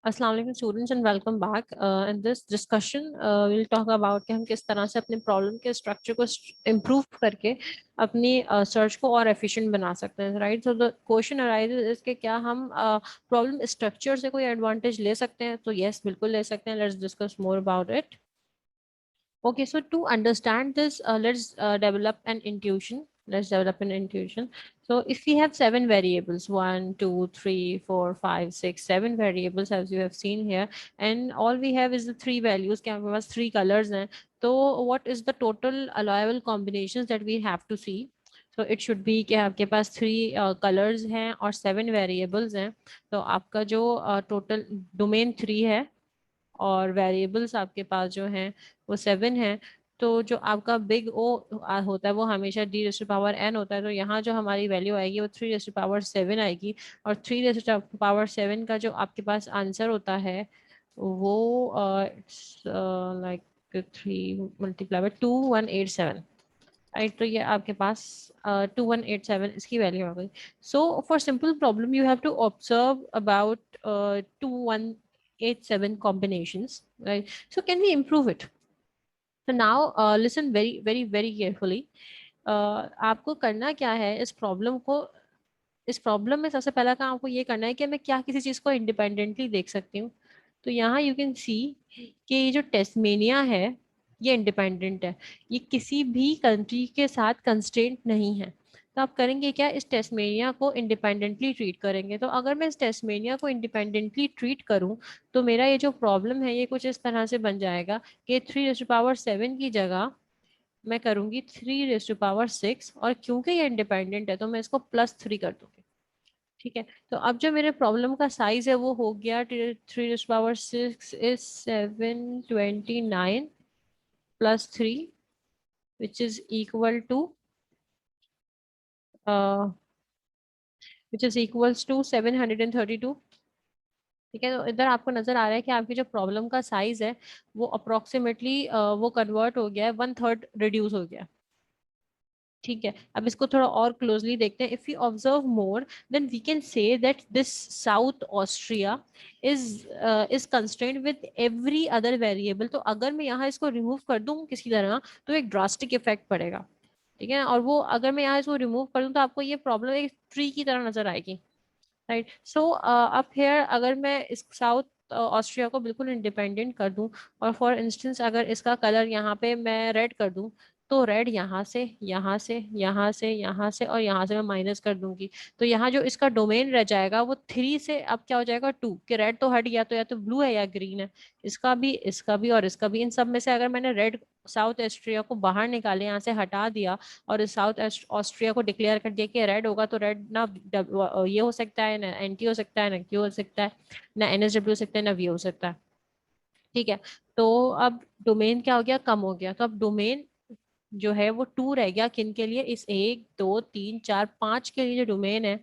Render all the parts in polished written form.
अस्सलाम वालेकुम students and welcome back. In this discussion will talk about कि हम किस तरह से अपने प्रॉब्लम के स्ट्रक्चर को इम्प्रूव करके अपनी सर्च को और एफिशिएंट बना सकते हैं, right? So the question arises is कि क्या हम प्रॉब्लम स्ट्रक्चर से कोई एडवांटेज ले सकते हैं? तो यस, बिल्कुल ले सकते हैं। Let's discuss more about it. Okay, so to understand this, let's develop an intuition. Let's develop an intuition. So if we have seven variables, one, two, three, four, five, six, seven variables, as you have seen here, and all we have is the three values, के हमारे पास three colors हैं. तो what is the total allowable combinations that we have to see? So it should be कि आपके पास three colors हैं और seven variables हैं. तो आपका जो total domain three है और वेरिएबल्स आपके पास जो हैं वो सेवन हैं. तो जो आपका बिग ओ होता है वो हमेशा d rays to power n होता है. तो यहाँ जो हमारी वैल्यू आएगी वो three raise to power seven आएगी. और three raise to power seven का जो आपके पास आंसर होता है वो it's like three multiply by 2187, right? तो ये आपके पास 2187 इसकी वैल्यू आ गई. So for simple problem you have to observe about 2187 combinations, right? So can we improve it? So now listen very very very carefully. आपको करना क्या है इस प्रॉब्लम को. इस प्रॉब्लम में सबसे पहला काम आपको ये करना है कि मैं क्या किसी चीज को इंडिपेंडेंटली देख सकती हूँ. तो यहाँ यू कैन सी कि ये जो टेस्मेनिया है ये इंडिपेंडेंट है. ये किसी भी कंट्री के साथ कंस्ट्रेंट नहीं है. तो आप करेंगे क्या, इस टेस्मेनिया को इंडिपेंडेंटली ट्रीट करेंगे. तो अगर मैं इस टेस्मेनिया को इंडिपेंडेंटली ट्रीट करूं तो मेरा ये जो प्रॉब्लम है ये कुछ इस तरह से बन जाएगा कि three raise to power seven की जगह मैं करूंगी three raise to power six. और क्योंकि ये इंडिपेंडेंट है तो मैं इसको प्लस थ्री कर दूंगी. ठीक है. तो अब जो मेरे प्रॉब्लम का साइज है वो हो गया three raise to power six is 729 plus three which is equal to to 732. ठीक है. तो इधर आपको नजर आ रहा है कि आपकी जो प्रॉब्लम का साइज है वो अप्रोक्सीमेटली वो कन्वर्ट हो गया है, वन थर्ड रिड्यूस हो गया. ठीक है. अब इसको थोड़ा और क्लोजली देखते हैं. If you observe more then we can say that this south Austria is is constraint with every other variable. तो अगर मैं यहाँ इसको रिमूव कर दूँ किसी तरह तो एक ड्रास्टिक इफेक्ट पड़ेगा. ठीक है. और वो अगर मैं यहाँ इसको रिमूव कर दूँ तो आपको ये प्रॉब्लम एक ट्री की तरह नजर आएगी, राइट? सो अब हेयर अगर मैं इस साउथ ऑस्ट्रिया को बिल्कुल इंडिपेंडेंट कर दूं और फॉर इंस्टेंस अगर इसका कलर यहाँ पे मैं रेड कर दूं तो रेड यहाँ से यहाँ से यहाँ से यहाँ से और यहाँ से मैं माइनस कर दूंगी. तो यहाँ जो इसका डोमेन रह जाएगा वो थ्री से अब क्या हो जाएगा टू. कि रेड तो हट गया तो या तो ब्लू है या ग्रीन है. इसका भी और इसका भी. इन सब में से अगर मैंने रेड साउथ ऑस्ट्रिया को बाहर निकाले, यहाँ से हटा दिया और इस साउथ ऑस्ट्रिया को डिक्लेयर कर दिया कि रेड होगा, तो रेड ना ये हो सकता है, ना एनटी हो सकता है, ना क्यू हो सकता है, ना एनएसडब्ल्यू हो सकता है, ना वी हो सकता है. ठीक है. तो अब डोमेन क्या हो गया, कम हो गया. तो अब डोमेन जो है वो टू रह गया. किन के लिए? इस एक दो तीन चार पांच के लिए जो डोमेन है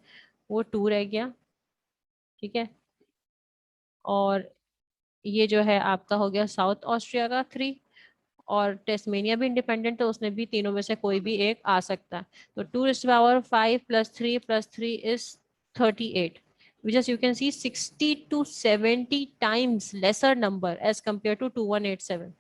वो टू रह गया. ठीक है. और ये जो है आपका हो गया साउथ ऑस्ट्रिया का थ्री. और टेस्मेनिया भी इंडिपेंडेंट है, उसने भी तीनों में से कोई भी एक आ सकता है. तो two is power five plus three is 38, which is you can see 60 to 70 times lesser number as compared to 2187,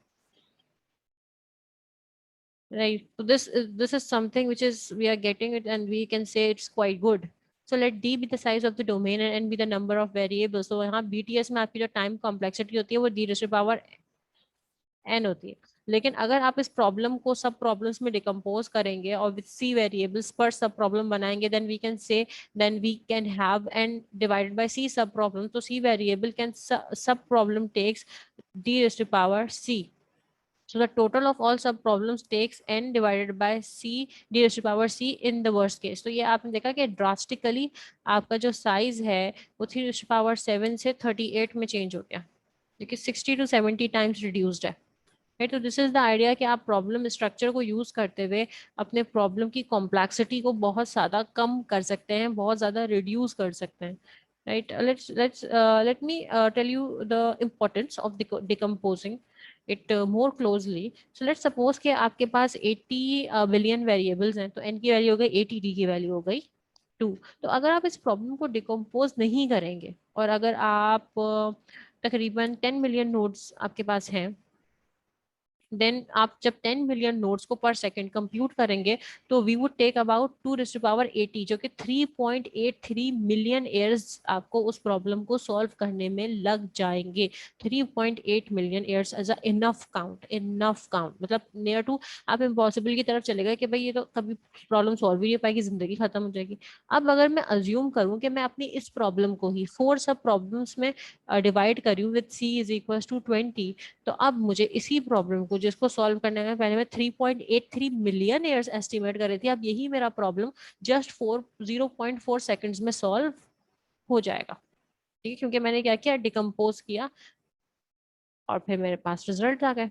right? So this is something which is we are getting it and we can say it's quite good. So let d be the size of the domain and n be the number of variables. So यहाँ bts में आपकी जो time complexity होती है वो d raised to power n होती है. लेकिन अगर आप इस प्रॉब्लम को सब प्रॉब्लम्स में डिकम्पोज करेंगे और विद सी वेरिएबल्स पर सब प्रॉब्लम बनाएंगे then we can say then we can have N divided by C sub problem. तो C variable can sub problem takes D rays to power C. So the total of all sub problems takes n divided by c d raised to power c in the worst case. तो ये आपने देखा कि drastically आपका जो size है वो 3 raised to power 7 से 38 में चेंज हो गया, जो कि 60 to 70 टाइम्स रिड्यूस्ड है. राइट. तो दिस इज द आइडिया कि आप प्रॉब्लम स्ट्रक्चर को यूज करते हुए अपने प्रॉब्लम की कॉम्प्लेक्सिटी को बहुत ज्यादा कम कर सकते हैं, बहुत ज्यादा रिड्यूस कर सकते हैं. Right. Let me tell you the importance of decomposing it more closely. So let's suppose कि आपके पास 80 बिलियन वेरिएबल्स हैं. तो एन की वैल्यू हो गई 80, डी की वैल्यू हो गई 2. तो अगर आप इस प्रॉब्लम को डिकम्पोज नहीं करेंगे और अगर आप तकरीबन 10 मिलियन नोड्स आपके पास हैं, देन आप जब 10 मिलियन नोड्स को पर सेकंड कंप्यूट करेंगे तो we would take about 2 to the power 80, जो कि 3.83 मिलियन ईयर्स आपको उस प्रॉब्लम को सॉल्व करने में लग जाएंगे। 3.8 million years as a enough count, enough count मतलब नियर टू आप इम्पॉसिबल की तरफ चले गए कि भाई ये तो कभी प्रॉब्लम सॉल्व ही नहीं हो पाएगी, जिंदगी खत्म हो जाएगी। अब अगर मैं अज्यूम करूं कि मैं अपनी इस प्रॉब्लम को ही 4 सब प्रॉब्लम्स में डिवाइड करूं विद c = 20, तो अब मुझे इसी प्रॉब्लम को जिसको सॉल्व करने में पहले मैं 3.83 मिलियन ईयर्स एस्टिमेट कर रही थी, अब यही मेरा प्रॉब्लम जस्ट 0.4 सेकंड्स में सॉल्व हो जाएगा। ठीक है, क्योंकि मैंने क्या किया, डिकम्पोज किया और फिर मेरे पास रिजल्ट आ गए।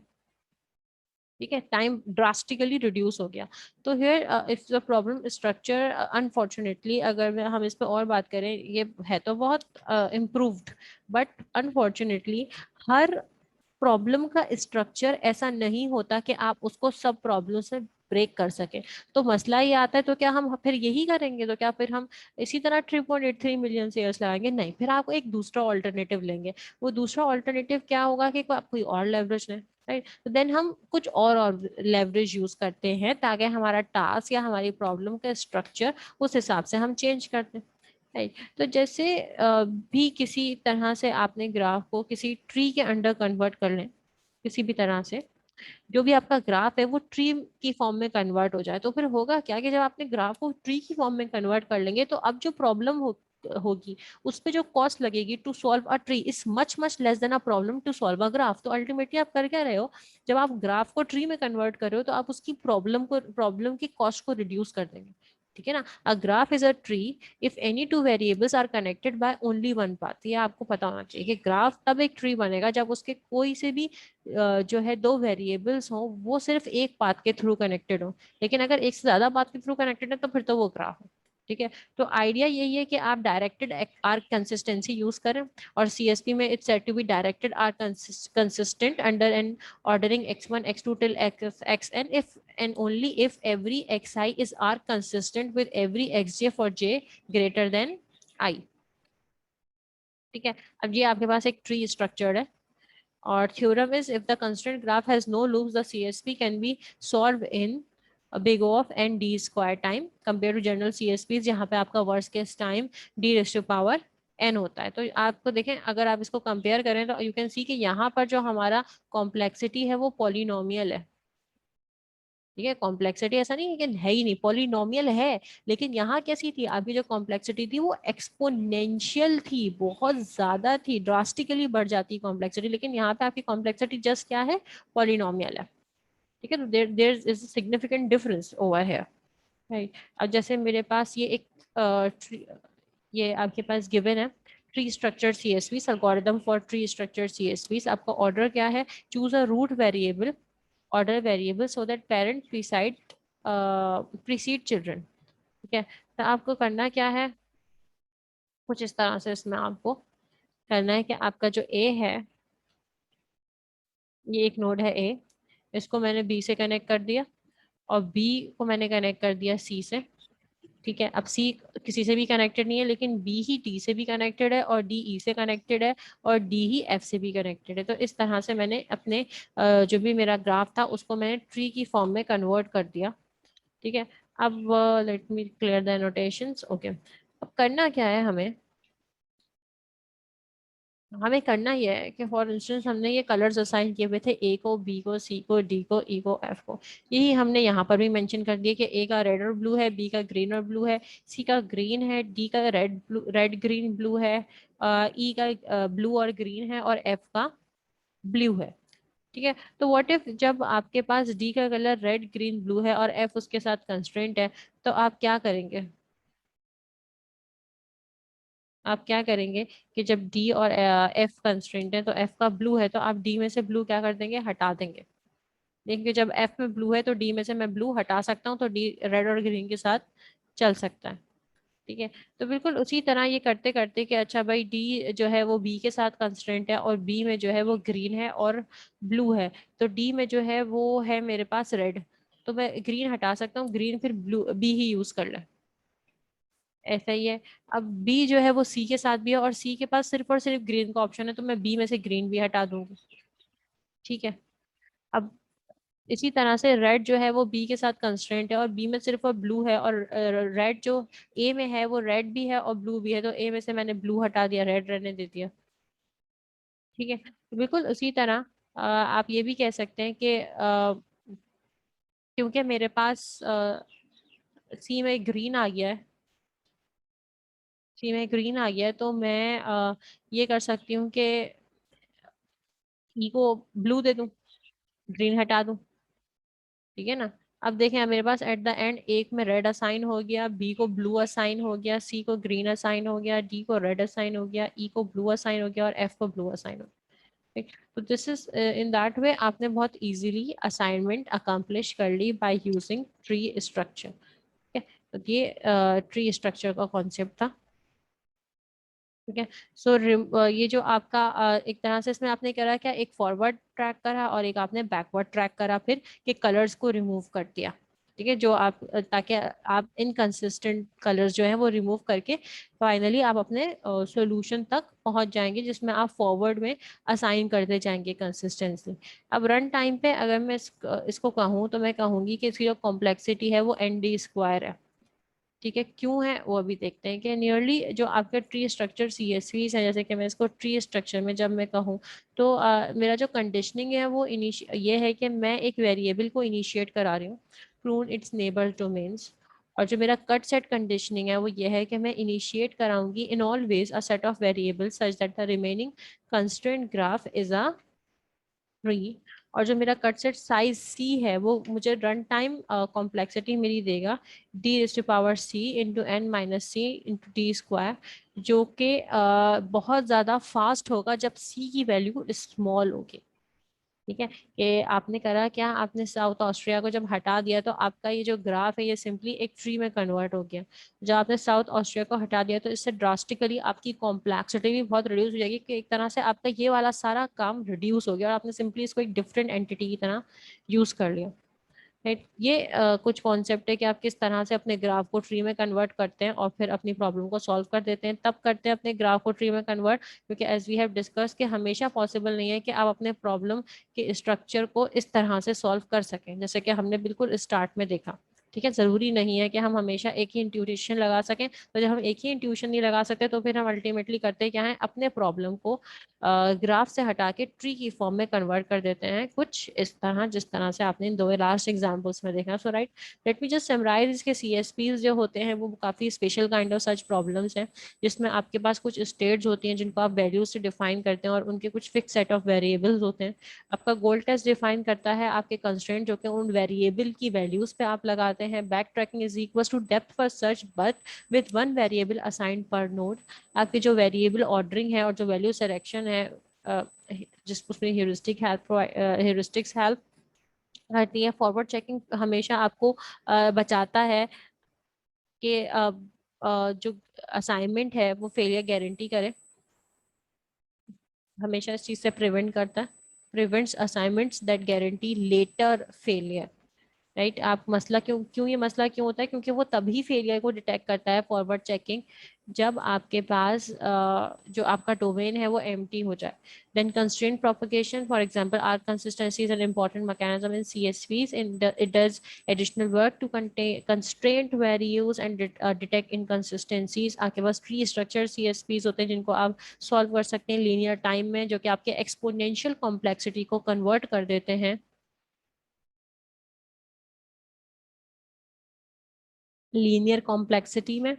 ठीक है, टाइम ड्रास्टिकली रिड्यूस हो गया। तो here if the problem structure, unfortunately अगर हम इस पे और बात करें, ये है तो बहुत improved, but unfortunately her problem का स्ट्रक्चर ऐसा नहीं होता कि आप उसको सब प्रॉब्लम से ब्रेक कर सके। तो मसला ये आता है, तो क्या हम फिर यही करेंगे? तो क्या फिर हम इसी तरह 3.83 मिलियन शेयर्स लगाएंगे? नहीं, फिर आप एक दूसरा ऑल्टरनेटिव लेंगे। वो दूसरा ऑल्टरनेटिव क्या होगा कि आप कोई और लेवरेज लें, राइट? तो देन हम कुछ और लेवरेज यूज करते हैं ताकि हमारा टास्क या हमारी प्रॉब्लम का स्ट्रक्चर उस हिसाब से हम चेंज करते हैं, राइट? तो जैसे भी किसी तरह से आपने ग्राफ को किसी ट्री के अंडर कन्वर्ट कर लें, किसी भी तरह से जो भी आपका ग्राफ है वो ट्री की फॉर्म में कन्वर्ट हो जाए, तो फिर होगा क्या कि जब आपने ग्राफ को ट्री की फॉर्म में कन्वर्ट कर लेंगे तो अब जो प्रॉब्लम होगी उस पे जो कॉस्ट लगेगी to solve a tree is much much less than a problem to solve a graph. तो अल्टीमेटली आप कर क्या रहे हो, जब आप ग्राफ को ट्री में कन्वर्ट कर रहे हो तो आप उसकी प्रॉब्लम की कॉस्ट को रिड्यूस कर देंगे। ठीक है ना? A graph is a tree if any two variables are connected by only one path. ये आपको पता होना चाहिए कि ग्राफ तब एक ट्री बनेगा जब उसके कोई से भी जो है दो वेरिएबल्स हो वो सिर्फ एक पाथ के थ्रू कनेक्टेड हो। लेकिन अगर एक से ज्यादा पाथ के थ्रू कनेक्टेड है तो फिर तो वो ग्राफ है। ठीक है, तो आइडिया यही है कि आप डायरेक्टेड आर कंसिस्टेंसी यूज करें, और सीएसपी में it's said to be directed arc consistent under an ordering x1 x2 till xn if and only if every xi is r consistent with every xj for j greater than I। ठीक है, अब ये आपके पास एक tree structured है, और theorem is if the constraint graph has no loops the CSP can be solved in a big O of n d square time compared to general CSPs जहाँ पे आपका worst case time d raised to power n होता है। तो आपको देखें, अगर आप इसको कंपेयर करें तो यू कैन सी कि यहाँ पर जो हमारा कॉम्प्लेक्सिटी है वो पॉलिनोमियल है। ठीक है, कॉम्प्लेक्सिटी ऐसा नहीं है कि है ही नहीं, पॉलिनोमियल है। लेकिन यहाँ कैसी थी आपकी जो कॉम्प्लेक्सिटी थी, वो एक्सपोनेंशियल थी, बहुत ज्यादा थी, ड्रास्टिकली बढ़ जाती कॉम्प्लेक्सिटी। लेकिन यहाँ पे आपकी कॉम्प्लेक्सिटी जस्ट क्या है, पॉलिनोमियल है। ठीक है, तो there is significant difference over here, right? अब जैसे मेरे पास ये एक ये आपके पास गिवन है, tree structure CSV algorithm for tree structure CSV. आपका ऑर्डर क्या है, choose a root variable, order variable so that parent precede children। ठीक है, तो आपको करना क्या है, कुछ इस तरह से इसमें आपको करना है कि आपका जो ए है, ये एक नोड है ए, इसको मैंने बी से कनेक्ट कर दिया, और बी को मैंने कनेक्ट कर दिया सी से। ठीक है, अब सी किसी से भी कनेक्टेड नहीं है, लेकिन बी ही डी से भी कनेक्टेड है, और डी ई से कनेक्टेड है, और डी ही एफ से भी कनेक्टेड है। तो इस तरह से मैंने अपने जो भी मेरा ग्राफ था उसको मैंने ट्री की फॉर्म में कन्वर्ट कर दिया। ठीक है, अब let me clear the notations. Okay, अब करना क्या है हमें, हमें करना ये है कि फॉर इंस्टेंस हमने ये कलर्स असाइन किए हुए थे, ए को, बी को, सी को, डी को, ई को, एफ को। यही हमने यहाँ पर भी मेंशन कर दिया कि ए का रेड और ब्लू है, बी का ग्रीन और ब्लू है, सी का ग्रीन है, डी का रेड ग्रीन ब्लू है, ई का ब्लू और ग्रीन है, और एफ का ब्लू है। ठीक है, तो व्हाट इफ जब आपके पास डी का कलर रेड ग्रीन ब्लू है और एफ उसके साथ कंस्ट्रेंट है, तो आप क्या करेंगे? आप क्या करेंगे कि जब डी और एफ कंस्ट्रेंट है, तो एफ का ब्लू है, तो आप डी में से ब्लू क्या कर देंगे, हटा देंगे। देखिए, जब एफ में ब्लू है तो डी में से मैं ब्लू हटा सकता हूँ, तो डी रेड और ग्रीन के साथ चल सकता है। ठीक है, तो बिल्कुल उसी तरह ये करते करते कि अच्छा भाई डी जो है वो बी के साथ कंस्ट्रेंट है, और बी में जो है वो ग्रीन है और ब्लू है, तो डी में जो है वो है मेरे पास रेड, तो मैं ग्रीन हटा सकता हूँ, ग्रीन फिर ब्लू बी ही यूज कर ले। ऐसा ही है। अब बी जो है वो सी के साथ भी है और सी के पास सिर्फ और सिर्फ ग्रीन का ऑप्शन है, तो मैं बी में से ग्रीन भी हटा दूंगी। ठीक है। अब इसी तरह से रेड जो है वो बी के साथ कंस्ट्रेंट है और बी में सिर्फ और ब्लू है, और रेड जो ए में है वो रेड भी है और ब्लू भी है, तो ए में से मैंने ब्लू हटा दिया, रेड रहने दे दिया। ठीक है। तो बिल्कुल उसी तरह आप ये भी कह सकते हैं कि क्योंकि मेरे पास सी में ग्रीन आ गया है, सी में ग्रीन आ गया है, तो मैं ये कर सकती हूँ कि ई को ब्लू दे दूं, ग्रीन हटा दूं। ठीक है ना। अब देखें, अब मेरे पास एट द एंड एक में रेड असाइन हो गया, बी को ब्लू असाइन हो गया, सी को ग्रीन असाइन हो गया, डी को रेड असाइन हो गया, ई को ब्लू असाइन हो गया और एफ को ब्लू असाइन हो गया। ठीक। तो this is in that way आपने बहुत इजीली असाइनमेंट अकम्प्लिश कर ली बाय यूजिंग ट्री स्ट्रक्चर। ठीक है। तो ये ट्री स्ट्रक्चर का कॉन्सेप्ट था। ठीक है। सो ये जो आपका एक तरह से इसमें आपने करा क्या, एक फॉरवर्ड ट्रैक करा और एक आपने बैकवर्ड ट्रैक करा, फिर कि कलर्स को रिमूव कर दिया। ठीक है। जो आप ताकि आप इनकंसिस्टेंट कलर्स जो है वो रिमूव करके फाइनली आप अपने सॉल्यूशन तक पहुंच जाएंगे, जिसमें आप फॉरवर्ड में असाइन करते जाएंगे कंसिस्टेंटली। अब रन टाइम पे अगर मैं इसको कहूँ तो मैं कहूंगी कि इसकी जो कॉम्प्लेक्सिटी है वो एन डी स्क्वायर है। ठीक है। क्यों है वो अभी देखते हैं कि नियरली जो आपके ट्री स्ट्रक्चर सीएसवीज है, जैसे कि मैं इसको ट्री स्ट्रक्चर में जब मैं कहूँ तो मेरा जो कंडीशनिंग है वो ये है कि मैं एक वेरिएबल को इनिशिएट करा रही हूँ, प्रून इट्स नेबर डोमेन्स। और जो मेरा कट सेट कंडीशनिंग है वो ये है कि मैं इनिशिएट कराऊंगी in always a set of variable such that the remaining constraint graph is a tree. और जो मेरा कट सेट साइज सी है वो मुझे रन टाइम कॉम्प्लेक्सिटी मेरी देगा D rays to power C into N minus C into D square, जो कि बहुत ज़्यादा फास्ट होगा जब सी की वैल्यू स्मॉल होगी। ठीक है। कि आपने करा क्या, आपने साउथ ऑस्ट्रिया को जब हटा दिया तो आपका ये जो ग्राफ है ये सिंपली एक ट्री में कन्वर्ट हो गया। जब आपने साउथ ऑस्ट्रिया को हटा दिया तो इससे ड्रास्टिकली आपकी कॉम्प्लेक्सिटी भी बहुत रिड्यूस हो जाएगी, कि एक तरह से आपका ये वाला सारा काम रिड्यूस हो गया और आपने सिंपली इसको एक डिफरेंट एंटिटी की तरह यूज कर लिया। राइट। ये कुछ कॉन्सेप्ट है कि आप किस तरह से अपने ग्राफ को ट्री में कन्वर्ट करते हैं और फिर अपनी प्रॉब्लम को सॉल्व कर देते हैं। तब करते हैं अपने ग्राफ को ट्री में कन्वर्ट क्योंकि एज वी हैव डिस्कस कि हमेशा पॉसिबल नहीं है कि आप अपने प्रॉब्लम के स्ट्रक्चर को इस तरह से सॉल्व कर सकें, जैसे कि हमने बिल्कुल स्टार्ट में देखा। ठीक है। जरूरी नहीं है कि हम हमेशा एक ही इंट्यूशन लगा सकें, तो जब हम एक ही इंट्यूशन नहीं लगा सकते तो फिर हम अल्टीमेटली करते क्या है, अपने प्रॉब्लम को ग्राफ से हटा के ट्री की फॉर्म में कन्वर्ट कर देते हैं, कुछ इस तरह जिस तरह से आपने इन दो लास्ट एग्जांपल्स में देखा। So right, let me just summarize, इसके सीएसपीज जो होते हैं वो काफी special kind of such problems हैं, जिसमें आपके पास कुछ स्टेट्स होती हैं जिनको आप वैल्यूज से डिफाइन करते हैं और उनके कुछ फिक्स सेट ऑफ वेरिएबल्स होते हैं। आपका गोल टेस्ट डिफाइन करता है आपके कंस्ट्रेंट जो कि उन वेरिएबल की वैल्यूज पे आप लगाते हैं। Backtracking is equal to depth first search but with one variable assigned per node. आपकी जो वेरिएबल ऑर्डरिंग है और जो वैल्यू सिलेक्शन है जिस उसमें ह्यूरिस्टिक्स हेल्प करती है। फॉरवर्ड चेकिंग हमेशा आपको बचाता है कि जो असाइनमेंट है वो फेलियर गारंटी करे, हमेशा इस चीज से प्रिवेंट करता है, prevents assignments that guarantee later failure. Right. आप मसला क्यों क्यों ये मसला क्यों होता है, क्योंकि वो तभी फेलियर को डिटेक्ट करता है फॉरवर्ड चेकिंग जब आपके पास जो आपका डोमेन है वो एम्प्टी हो जाए। Then constraint propagation for example arc consistency is an important mechanism in CSVs in it does additional work to constraint values and detect inconsistencies. आपके पास प्री स्ट्रक्चर सीएसवीज होते हैं जिनको आप सॉल्व कर सकते हैं लीनियर टाइम में, जो कि आपके एक्सपोनेंशियल कॉम्प्लेक्सिटी को कन्वर्ट कर देते हैं लीनियर कॉम्प्लेक्सिटी में।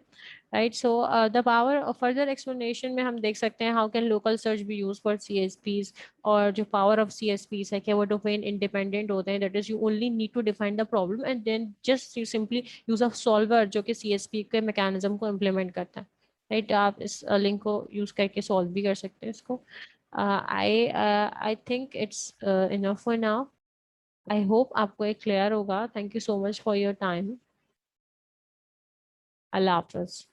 Right. So the power further explanation में हम देख सकते हैं how can local search be use for CSPs. और जो पावर ऑफ सीएसपीज है कि वो डोमेन इंडिपेंडेंट होते हैं, that is you only need to define the problem and then just you simply use a solver जो कि सीएसपी के मैकेनिज्म को इम्प्लीमेंट करता है। राइट। आप इस लिंक को यूज करके सॉल्व भी कर सकते हैं इसको। I think it's enough for now. I hope आपको एक क्लियर होगा। Thank you so much for your time. Allah Hafiz.